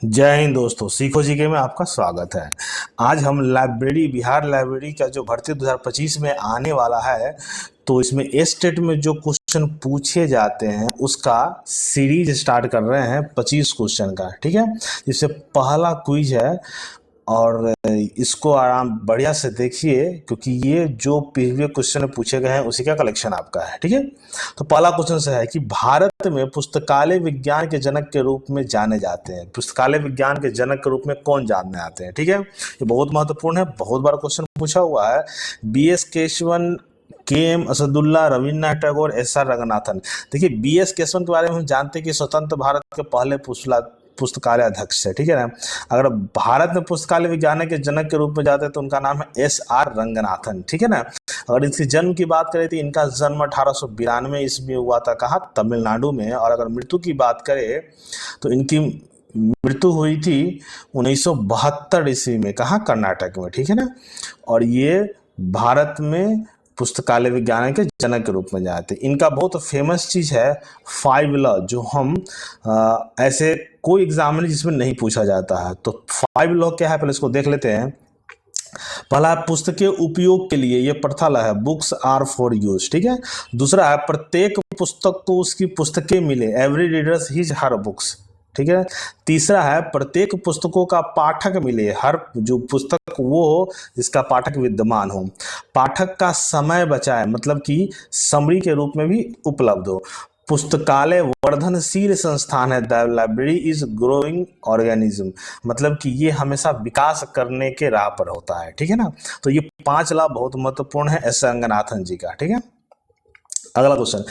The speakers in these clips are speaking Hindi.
जय हिंद दोस्तों, सीखो जीके में आपका स्वागत है। आज हम लाइब्रेरी, बिहार लाइब्रेरी का जो भर्ती 2025 में आने वाला है, तो इसमें ए स्टेट में जो क्वेश्चन पूछे जाते हैं उसका सीरीज स्टार्ट कर रहे हैं 25 क्वेश्चन का। ठीक है, जिससे पहला क्विज है और इसको आराम बढ़िया से देखिए, क्योंकि ये जो प्रीवियस क्वेश्चन पूछे गए हैं उसी का कलेक्शन आपका है। ठीक है, तो पहला क्वेश्चन से है कि भारत में पुस्तकालय विज्ञान के जनक के रूप में जाने जाते हैं। पुस्तकालय विज्ञान के जनक के रूप में कौन जानने आते हैं? ठीक है, ये बहुत महत्वपूर्ण है, बहुत बार क्वेश्चन पूछा हुआ है। B S. Keshavan, K M. Asadullah, Rabindranath Tagore, S R. Ranganathan. देखिए, बी.एस. केशवन के बारे में हम जानते हैं कि स्वतंत्र भारत के पहले पुस्तकालय अध्यक्ष है। ठीक है ना। अगर भारत में पुस्तकालय विज्ञान के जनक के रूप में जाते हैं तो उनका नाम है एस.आर. रंगनाथन। ठीक है ना। अगर इसके जन्म की बात करें तो इनका जन्म 1892 ईस्वी में हुआ था। कहाँ? तमिलनाडु में। और अगर मृत्यु की बात करें तो इनकी मृत्यु हुई थी 1972 ईस्वी में। कहाँ? कर्नाटक में। ठीक है ना। और ये भारत में पुस्तकालय विज्ञान के जनक के रूप में जाते हैं। इनका बहुत फेमस चीज है 5 लॉ, जो हम ऐसे कोई एग्जाम में जिसमें नहीं पूछा जाता है। तो 5 लॉ क्या है, पहले इसको देख लेते हैं। पहला, पुस्तक के उपयोग के लिए, ये प्रथा है, बुक्स आर फॉर यूज। ठीक है। दूसरा है, प्रत्येक पुस्तक को उसकी पुस्तकें मिले, every readers his her books. ठीक है। तीसरा है, प्रत्येक पुस्तकों का पाठक मिले, हर जो पुस्तक वो हो जिसका पाठक विद्यमान हो। पाठक का समय बचाए, मतलब कि समरी के रूप में भी उपलब्ध हो। पुस्तकालय वर्धनशील संस्थान है, the library is growing organism, मतलब कि ये हमेशा विकास करने के राह पर होता है। ठीक है ना। तो ये 5 लाभ बहुत महत्वपूर्ण है एस रंगनाथन जी का। ठीक है। अगला क्वेश्चन,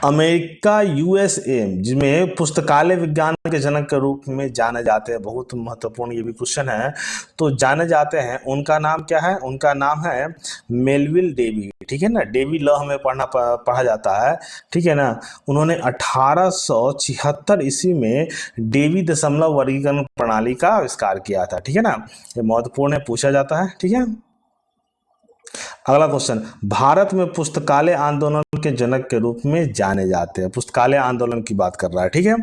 अमेरिका यूएसए जिसमें पुस्तकालय विज्ञान के जनक के रूप में जाने जाते हैं, बहुत महत्वपूर्ण ये भी क्वेश्चन है। तो जाने जाते हैं, उनका नाम क्या है? उनका नाम है मेलविल डेवी। ठीक है ना। डेवी लॉ हमें पढ़ा जाता है। ठीक है ना। उन्होंने 1876 ईस्वी में डेवी दशमलव वर्गीकरण प्रणाली का आविष्कार किया था। ठीक है ना। ये महत्वपूर्ण है, पूछा जाता है। ठीक है। अगला क्वेश्चन, भारत में पुस्तकालय आंदोलन के जनक के रूप में जाने जाते हैं। पुस्तकालय आंदोलन की बात कर रहा है। ठीक है।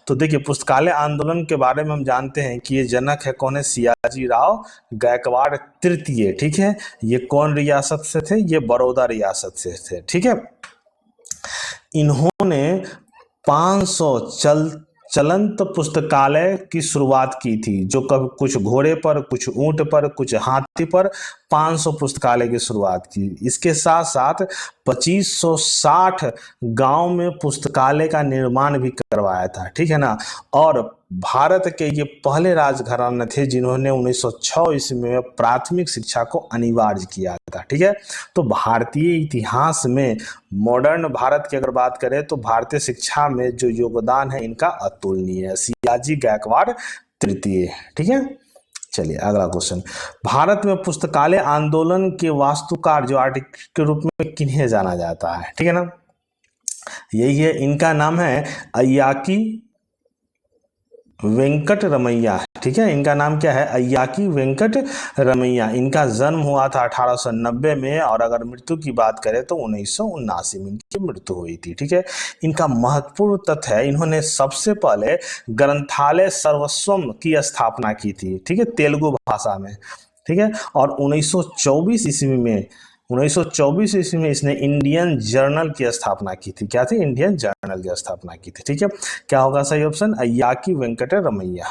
तो देखिए, पुस्तकालय आंदोलन के बारे में हम जानते हैं कि ये जनक है कौन है? सियाजी राव गायकवाड़ तृतीय। ठीक है। ये कौन रियासत से थे? ये बड़ौदा रियासत से थे। ठीक है। इन्होंने 500 चलंत पुस्तकालय की शुरुआत की थी, जो कभी कुछ घोड़े पर, कुछ ऊंट पर, कुछ हाथी पर 500 पुस्तकालय की शुरुआत की। इसके साथ साथ 2560 गांव में पुस्तकालय का निर्माण भी करवाया था। ठीक है ना। और भारत के ये पहले राजघराने थे जिन्होंने 1906 ईस्वी में प्राथमिक शिक्षा को अनिवार्य किया था। ठीक है। तो भारतीय इतिहास में मॉडर्न भारत की अगर बात करें तो भारतीय शिक्षा में जो योगदान है इनका अतुलनीय है। सियाजी गायकवाड़ तृतीय। ठीक है। चलिए अगला क्वेश्चन, भारत में पुस्तकालय आंदोलन के वास्तुकार जो आर्टिस्ट के रूप में किन्हें जाना जाता है? ठीक है ना। यही है, इनका नाम है अय्याकी वेंकट रमैया। ठीक है। इनका नाम क्या है? अय्याकी वेंकट रमैया। इनका जन्म हुआ था 1890 में, और अगर मृत्यु की बात करें तो 1979 में इनकी मृत्यु हुई थी। ठीक है। इनका महत्वपूर्ण तथ्य है, इन्होंने सबसे पहले ग्रंथालय सर्वस्वम की स्थापना की थी। ठीक है, तेलुगु भाषा में। ठीक है। और 1924 ईस्वी में इसने इंडियन जर्नल की स्थापना की थी। क्या थी? इंडियन जर्नल की स्थापना की थी। ठीक है। क्या होगा सही ऑप्शन? अय्याकी वेंकट रमैया।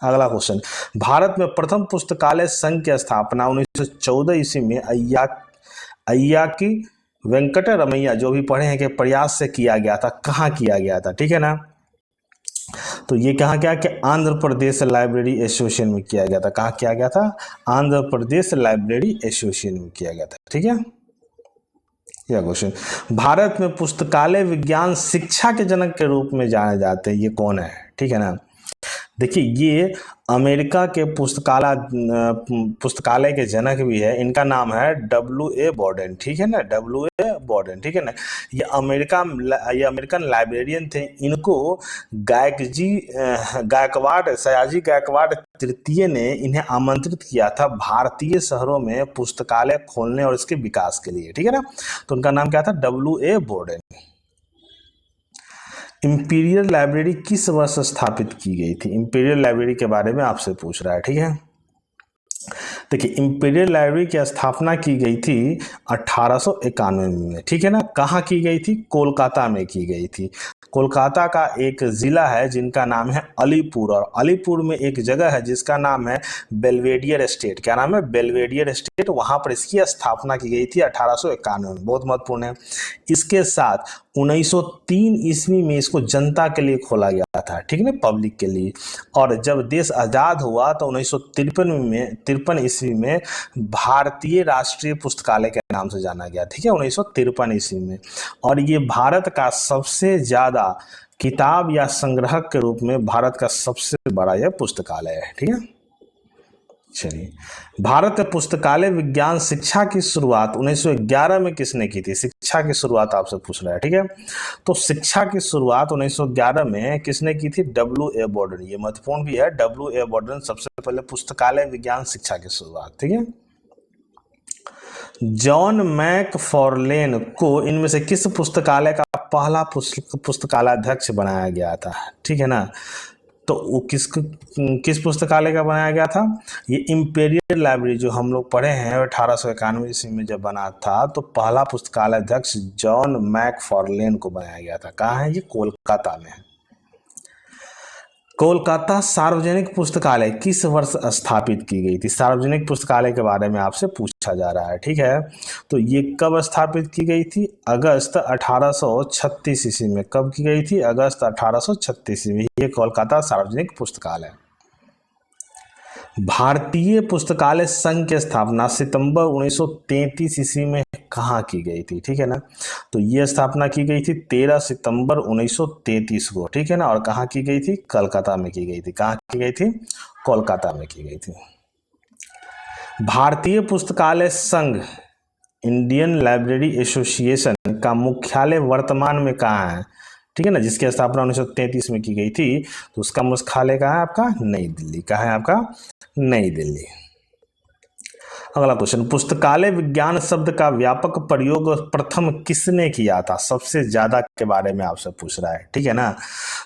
अगला क्वेश्चन, भारत में प्रथम पुस्तकालय संघ की स्थापना 1914 ईस्वी में अय्याकी वेंकट रमैया, जो भी पढ़े हैं, के प्रयास से किया गया था। कहाँ किया गया था? ठीक है ना। तो ये कहाँ क्या कि आंध्र प्रदेश लाइब्रेरी एसोसिएशन में किया गया था। कहाँ किया गया था? आंध्र प्रदेश लाइब्रेरी एसोसिएशन में किया गया था। ठीक है। यह क्वेश्चन, भारत में पुस्तकालय विज्ञान शिक्षा के जनक के रूप में जाने जाते हैं, ये कौन है? ठीक है ना। देखिए, ये अमेरिका के पुस्तकालय के जनक भी है। इनका नाम है W.A. बॉर्डन। ठीक है ना। W.A. बॉर्डन। ठीक है ना। ये अमेरिकन लाइब्रेरियन थे। इनको सयाजी गायकवाड़ तृतीय ने इन्हें आमंत्रित किया था भारतीय शहरों में पुस्तकालय खोलने और इसके विकास के लिए। ठीक है ना। तो उनका नाम क्या था? W.A. बॉर्डन। इंपीरियल लाइब्रेरी किस वर्ष स्थापित की गई थी? इंपीरियल लाइब्रेरी के बारे में आपसे पूछ रहा है, ठीक है। देखिए, इंपीरियल लाइब्रेरी की स्थापना की गई थी 1891 में, ठीक है ना। कहाँ की गई थी? कोलकाता में की गई थी। कोलकाता का एक ज़िला है जिनका नाम है अलीपुर, और अलीपुर में एक जगह है जिसका नाम है बेल्वेडियर एस्टेट। क्या नाम है? Belvedere estate. वहाँ पर इसकी स्थापना की गई थी 1891 में। बहुत महत्वपूर्ण है। इसके साथ 1903 ईस्वी में इसको जनता के लिए खोला गया था, ठीक है ना, पब्लिक के लिए। और जब देश आज़ाद हुआ तो 1953 ईस्वी में भारतीय राष्ट्रीय पुस्तकालय के नाम से जाना गया, ठीक है, 1953 ईस्वी में। और ये भारत का सबसे ज़्यादा किताब या संग्रहक के रूप में भारत का सबसे बड़ा यह पुस्तकालय है, ठीक है। चलिए, भारत पुस्तकालय विज्ञान शिक्षा की शुरुआत 1911 में किसने की थी? शिक्षा की शुरुआत आपसे पूछ रहा है, ठीक है। तो शिक्षा की शुरुआत 1911 में किसने की थी? W.A. बॉर्डन। ये महत्वपूर्ण भी है, W.A. बॉर्डन सबसे पहले पुस्तकालय विज्ञान शिक्षा की शुरुआत, ठीक है। जॉन मैकफार्लेन को इनमें से किस पुस्तकालय का पहला पुस्तकालयाध्यक्ष बनाया गया था, ठीक है ना। तो वो किस पुस्तकालय का बनाया गया था? ये इंपीरियल लाइब्रेरी जो हम लोग पढ़े हैं 1891 ईस्वी में जब बना था, तो पहला पुस्तकालय अध्यक्ष जॉन मैकफार्लेन को बनाया गया था। कहाँ है ये? कोलकाता में है। कोलकाता सार्वजनिक पुस्तकालय किस वर्ष स्थापित की गई थी? सार्वजनिक पुस्तकालय के बारे में आपसे पूछा जा रहा है, ठीक है। तो ये कब स्थापित की गई थी? अगस्त 1836 ईस्वी में। कब की गई थी? अगस्त 1836 ईस्वी में। ये कोलकाता सार्वजनिक पुस्तकालय। भारतीय पुस्तकालय संघ की स्थापना सितंबर 1933 ईस्वी में कहाँ की गई थी, ठीक है ना। तो ये स्थापना की गई थी 13 सितंबर 1933 को, ठीक है ना। और कहाँ की गई थी? कलकत्ता में की गई थी। कहाँ की गई थी? कोलकाता में की गई थी। भारतीय पुस्तकालय संघ, इंडियन लाइब्रेरी एसोसिएशन का मुख्यालय वर्तमान में कहाँ है, ठीक है ना, जिसकी स्थापना 1933 में की गई थी। तो उसका मुख्यालय कहाँ है आपका? नई दिल्ली। कहाँ है आपका? नई दिल्ली। अगला क्वेश्चन, पुस्तकालय विज्ञान शब्द का व्यापक प्रयोग प्रथम किसने किया था? सबसे ज्यादा के बारे में आपसे पूछ रहा है, ठीक है ना।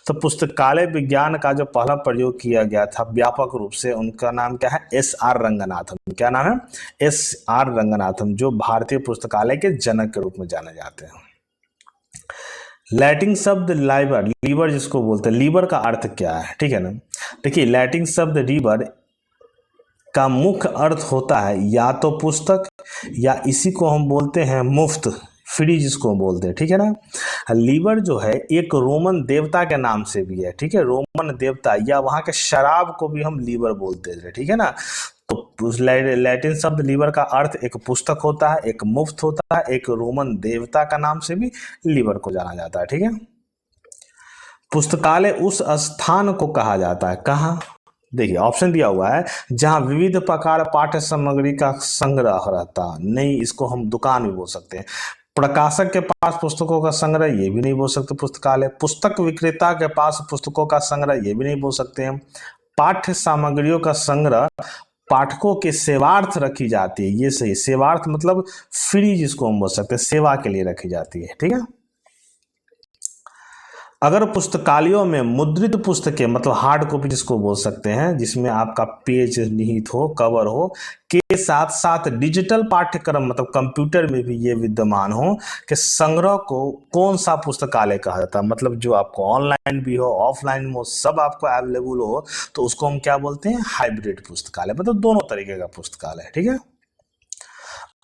तो पुस्तकालय विज्ञान का जो पहला प्रयोग किया गया था व्यापक रूप से, उनका नाम क्या है? S.R. रंगनाथन। क्या नाम है? S.R. रंगनाथन, जो भारतीय पुस्तकालय के जनक के रूप में जाने जाते हैं। लैटिन शब्द लीबर, लीवर जिसको बोलते हैं, लीवर का अर्थ क्या है, ठीक है ना। देखिए, लैटिन शब्द लीबर का मुख्य अर्थ होता है या तो पुस्तक, या इसी को हम बोलते हैं मुफ्त, फ्री जिसको बोलते हैं, ठीक है ना। लीवर जो है एक रोमन देवता के नाम से भी है, ठीक है। रोमन देवता या वहाँ के शराब को भी हम लीवर बोलते थे, ठीक है ना। तो लैटिन शब्द लीवर का अर्थ एक पुस्तक होता है, एक मुफ्त होता है, एक रोमन देवता का नाम से भी लीवर को जाना जाता है, ठीक है। पुस्तकालय उस स्थान को कहा जाता है, कहाँ? देखिए, ऑप्शन दिया हुआ है, जहां विविध प्रकार पाठ्य सामग्री का संग्रह रहता। नहीं, इसको हम दुकान भी बोल सकते हैं। प्रकाशक के पास पुस्तकों का संग्रह, ये भी नहीं बोल सकते पुस्तकालय। पुस्तक विक्रेता के पास पुस्तकों का संग्रह, ये भी नहीं बोल सकते हैं। पाठ्य सामग्रियों का संग्रह पाठकों के सेवार्थ रखी जाती है, ये सही। सेवार्थ मतलब फ्री, जिसको हम बोल सकते हैं, सेवा के लिए रखी जाती है, ठीक है। अगर पुस्तकालयों में मुद्रित पुस्तकें, मतलब हार्ड कॉपी जिसको बोल सकते हैं, जिसमें आपका पेज निहित हो, कवर हो, के साथ साथ डिजिटल पाठ्यक्रम मतलब कंप्यूटर में भी ये विद्यमान हो, कि संग्रह को कौन सा पुस्तकालय कहा जाता है? मतलब जो आपको ऑनलाइन भी हो, ऑफलाइन में हो, सब आपको अवेलेबल हो, तो उसको हम क्या बोलते हैं? हाइब्रिड पुस्तकालय, मतलब दोनों तरीके का पुस्तकालय, ठीक है।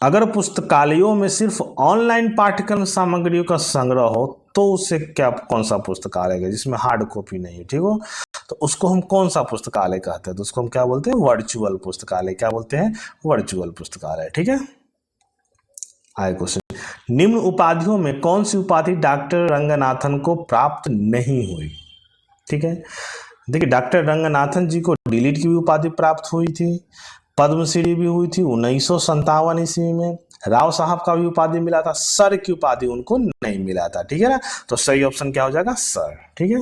अगर पुस्तकालयों में सिर्फ ऑनलाइन पाठ्यक्रम सामग्रियों का संग्रह हो, तो उसे क्या, कौन सा पुस्तकालय है? जिसमें हार्ड कॉपी नहीं है, ठीक हो, तो उसको हम कौन सा पुस्तकालय कहते हैं? तो उसको हम क्या बोलते हैं? वर्चुअल पुस्तकालय। क्या बोलते हैं? वर्चुअल पुस्तकालय, ठीक है। आगे क्वेश्चन, निम्न उपाधियों में कौन सी उपाधि डॉक्टर रंगनाथन को प्राप्त नहीं हुई? ठीक है, देखिए, डॉक्टर रंगनाथन जी को डिलीट की भी उपाधि प्राप्त हुई थी, पद्मश्री भी हुई थी 1957 ईस्वी में, राव साहब का भी उपाधि मिला था, सर की उपाधि उनको नहीं मिला था, ठीक है ना। तो सही ऑप्शन क्या हो जाएगा? सर, ठीक है।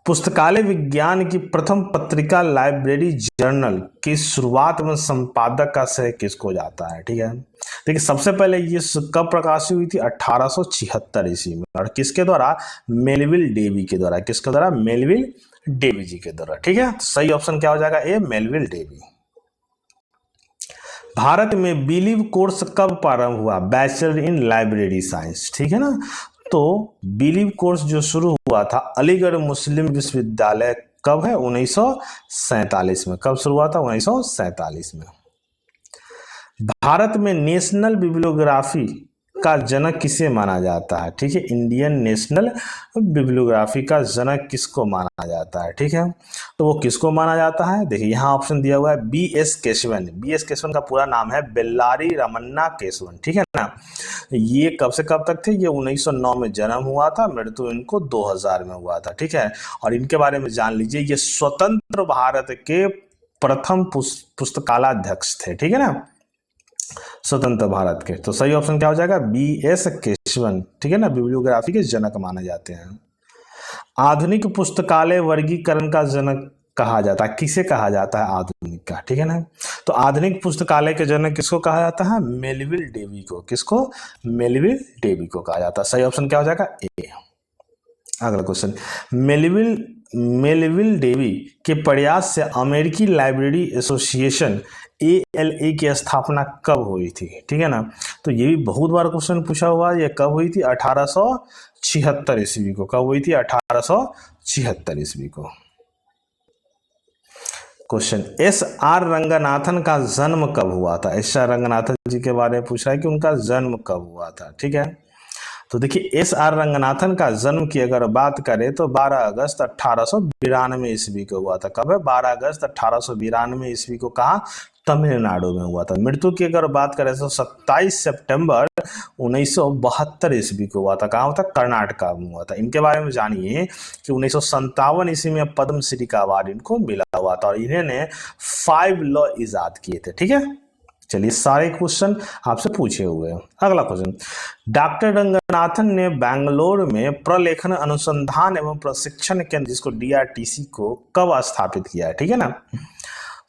पुस्तकालय विज्ञान की प्रथम पत्रिका लाइब्रेरी जर्नल की शुरुआत में संपादक का श्रेय किसको जाता है? ठीक है, देखिए सबसे पहले ये कब प्रकाशित हुई थी? 1876 ईस्वी में। और किसके द्वारा? मेलविल डेवी के द्वारा। किसके द्वारा? मेलविल डेवी जी के द्वारा। ठीक है, तो सही ऑप्शन क्या हो जाएगा? ए, मेलविल डेवी। भारत में बिलीव कोर्स कब प्रारंभ हुआ? Bachelor in library science. ठीक है ना, तो बिलीव कोर्स जो शुरू हुआ था अलीगढ़ मुस्लिम विश्वविद्यालय कब है? 1947 में। कब शुरू हुआ था? 1947 में। भारत में नेशनल बिब्लियोग्राफी का जनक किसे माना जाता है? ठीक है, इंडियन नेशनल बिब्लियोग्राफी का जनक किसको माना जाता है? ठीक है, तो वो किसको माना जाता है? देखिए यहाँ ऑप्शन दिया हुआ है B.S. केशवन। B.S. केशवन का पूरा नाम है बेल्लारी रमन्ना केशवन। ठीक है ना, ये कब से कब तक थे? ये 1909 में जन्म हुआ था, मृत्यु इनको 2000 में हुआ था। ठीक है, और इनके बारे में जान लीजिए, ये स्वतंत्र भारत के प्रथम पुस्तकालयाध्यक्ष थे। ठीक है ना, स्वतंत्र भारत के। तो सही ऑप्शन क्या हो जाएगा? B.S. केशवन। ठीक है ना, बिब्लियोग्राफी के जनक माने जाते हैं। आधुनिक पुस्तकालय वर्गीकरण का जनक कहा जाता है, किसे कहा जाता है? आधुनिक का। ठीक है ना, तो आधुनिक पुस्तकालय के जनक किसको कहा जाता है? मेलविल डेवी को। किसको? मेलविल डेवी को कहा जाता है। सही ऑप्शन क्या हो जाएगा? ए। अगला क्वेश्चन, मेलविल डेवी के प्रयास से अमेरिकी लाइब्रेरी एसोसिएशन ALA की स्थापना कब हुई थी? ठीक है ना, तो ये भी बहुत बार क्वेश्चन पूछा हुआ है। ये कब हुई थी? 1876 ईस्वी को। कब हुई थी? 1876 ईस्वी को। Question, S.R. रंगनाथन का जन्म कब हुआ था? S.R. रंगनाथन जी के बारे में पूछ रहा है कि उनका जन्म कब हुआ था। ठीक है, तो देखिए S.R. रंगनाथन का जन्म की अगर बात करें तो 12 अगस्त 1892 ईस्वी को हुआ था। कब है? 12 अगस्त 1892 ईस्वी को। कहा? तमिलनाडु में हुआ था। मृत्यु की अगर बात करें तो 27 सितंबर 1972 ईस्वी को हुआ था। कहाँ हुआ था? कर्नाटका में हुआ था। इनके बारे में जानिए कि 1957 ईस्वी में पद्मश्री का अवार्ड इनको मिला हुआ था और इन्होंने 5 लॉ इजाद किए थे। ठीक है, चलिए सारे क्वेश्चन आपसे पूछे हुए हैं। अगला क्वेश्चन, डॉक्टर रंगनाथन ने बेंगलोर में प्रलेखन अनुसंधान एवं प्रशिक्षण केंद्र जिसको DRTC को कब स्थापित किया है? ठीक है ना,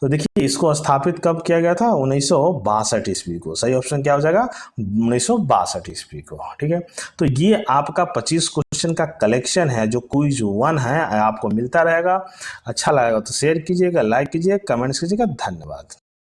तो देखिए इसको स्थापित कब किया गया था? 1962 ईस्वी को। सही ऑप्शन क्या हो जाएगा? 1962 ईस्वी को। ठीक है, तो ये आपका 25 क्वेश्चन का कलेक्शन है जो क्विज 1 है, आपको मिलता रहेगा। अच्छा लगेगा तो शेयर कीजिएगा, लाइक कीजिए, कमेंट्स कीजिएगा। धन्यवाद।